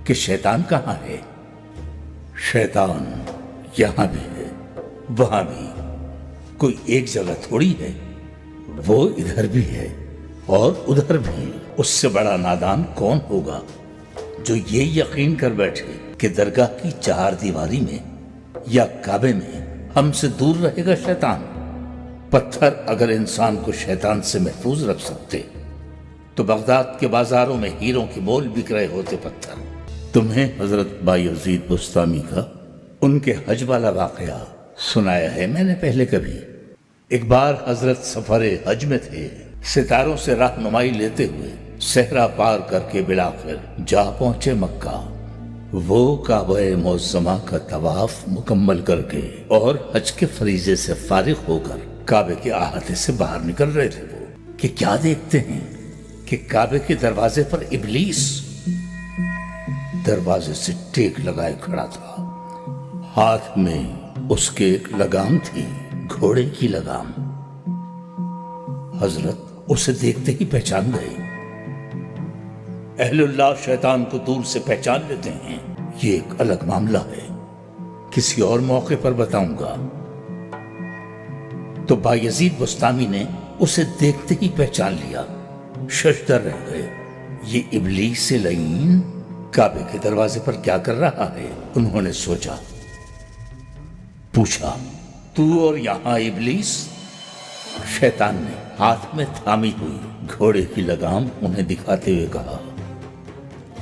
کہ شیطان کہاں ہے؟ شیطان یہاں بھی ہے، وہاں بھی، کوئی ایک جگہ تھوڑی ہے، وہ ادھر بھی ہے اور ادھر بھی۔ اس سے بڑا نادان کون ہوگا جو یہ یقین کر بیٹھے کہ درگاہ کی چہار دیواری میں یا کعبے میں ہم سے دور رہے گا شیطان۔ پتھر اگر انسان کو شیطان سے محفوظ رکھ سکتے تو بغداد کے بازاروں میں ہیروں کے مول بک رہے ہوتے پتھر۔ تمہیں حضرت بایزید بستامی کا ان کے حج والا واقعہ سنایا ہے میں نے پہلے کبھی۔ ایک بار حضرت سفر حج میں تھے، ستاروں سے رہنمائی لیتے ہوئے صحرا پار کر کے بالآخر جا پہنچے مکہ۔ وہ کعبہ معظمہ کا طواف مکمل کر کے اور حج کے فریضے سے فارغ ہو کر کعبے کے احاطے سے باہر نکل رہے تھے وہ کہ کیا دیکھتے ہیں کہ کعبے کے دروازے پر ابلیس دروازے سے ٹیک لگائے کھڑا تھا۔ ہاتھ میں اس کے ایک لگام تھی، گھوڑے کی لگام۔ حضرت اسے دیکھتے ہی پہچان گئے۔ اہل اللہ شیطان کو دور سے پہچان لیتے ہیں، یہ ایک الگ معاملہ ہے، کسی اور موقع پر بتاؤں گا۔ تو بایزید بستامی نے اسے دیکھتے ہی پہچان لیا، ششدر رہ گئے۔ یہ ابلیس لعین کعبے کے دروازے پر کیا کر رہا ہے؟ انہوں نے سوچا، پوچھا، تو اور یہاں ابلیس؟ شیطان نے ہاتھ میں تھامی ہوئی گھوڑے کی لگام انہیں دکھاتے ہوئے کہا،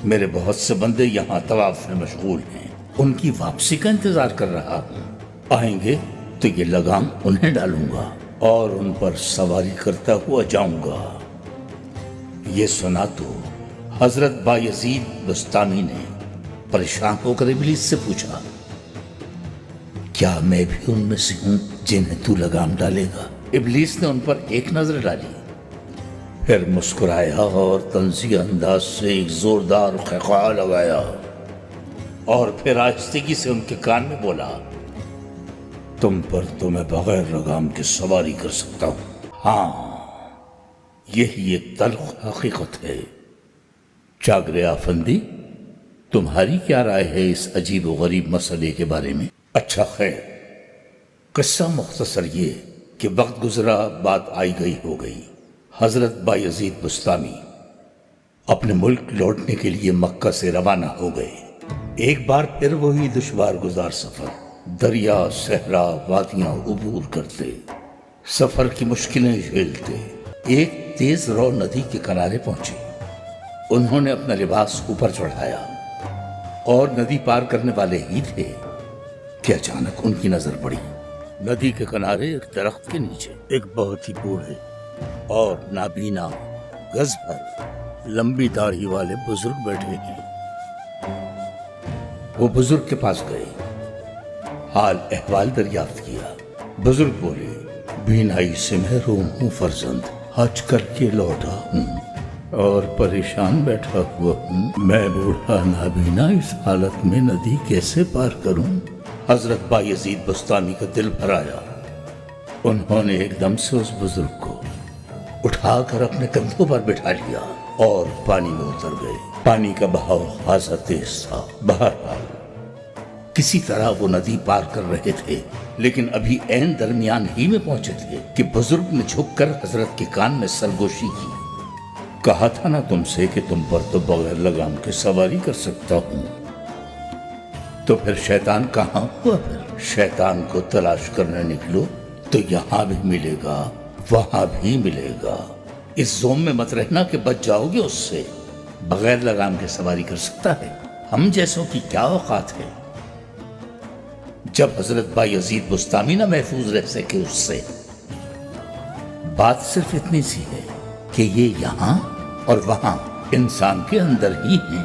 میرے بہت سے بندے یہاں طواف میں مشغول ہیں، ان کی واپسی کا انتظار کر رہا ہوں، آئیں گے تو یہ لگام انہیں ڈالوں گا اور ان پر سواری کرتا ہوا جاؤں گا۔ یہ سنا تو حضرت بایزید بستامی نے پریشان ہو کر ابلیس سے پوچھا، کیا میں بھی ان میں سے ہوں جنہیں تو لگام ڈالے گا؟ ابلیس نے ان پر ایک نظر ڈالی، پھر مسکرایا اور طنزیہ انداز سے ایک زوردار خیخا لگایا اور پھر آہستگی سے ان کے کان میں بولا، تم پر تو میں بغیر لگام کے سواری کر سکتا ہوں، ہاں یہی ایک تلخ حقیقت ہے۔ چاگرے آفندی، تمہاری کیا رائے ہے اس عجیب و غریب مسئلے کے بارے میں؟ اچھا خیر، قصہ مختصر یہ کہ وقت گزرا، بات آئی گئی ہو گئی۔ حضرت بایزید بستامی اپنے ملک لوٹنے کے لیے مکہ سے روانہ ہو گئے۔ ایک بار پھر وہی دشوار گزار سفر، دریا، صحرا، وادیاں عبور کرتے، سفر کی مشکلیں جھیلتے، ایک تیز رو ندی کے کنارے پہنچے۔ انہوں نے اپنا لباس اوپر چڑھایا اور ندی پار کرنے والے ہی تھے کہ اچانک ان کی نظر پڑی۔ ندی کے کنارے ایک درخت کے نیچے ایک بہت ہی بوڑھے اور نابینا، گز بھر لمبی داڑھی والے بزرگ بیٹھے ہیں۔ وہ بزرگ کے پاس گئے، حال احوال دریافت کیا۔ بزرگ بولے، بینائی سے محروم ہوں فرزند، حج کر کے لوٹا ہوں اور پریشان بیٹھا ہوا ہوں، میں بوڑھا نابینا اس حالت میں ندی کیسے پار کروں؟ حضرت بایزید بستامی کا دل بھر آیا۔ انہوں نے ایک دم سے اس بزرگ کو اٹھا کر اپنے کندھوں پر بٹھا لیا اور پانی میں اتر گئے۔ پانی کا بہاؤ خاصا تیز تھا۔ بہرحال کسی طرح وہ ندی پار کر رہے تھے، لیکن ابھی عین درمیان ہی میں پہنچے تھے کہ بزرگ نے جھک کر حضرت کے کان میں سرگوشی کی، کہا تھا نا تم سے کہ تم پر تو بغیر لگام کے سواری کر سکتا ہوں، تو پھر شیطان کہاں ہوا؟ پھر شیطان کو تلاش کرنے نکلو تو یہاں بھی ملے گا، وہاں بھی ملے گا۔ اس زوم میں مت رہنا کہ بچ جاؤ گے اس سے، بغیر لگام کے سواری کر سکتا ہے، ہم جیسوں کی کیا اوقات ہے۔ جب حضرت بایزید بستامی نہ محفوظ رہ سکے اس سے، بات صرف اتنی سی ہے کہ یہ یہاں اور وہاں انسان کے اندر ہی ہیں۔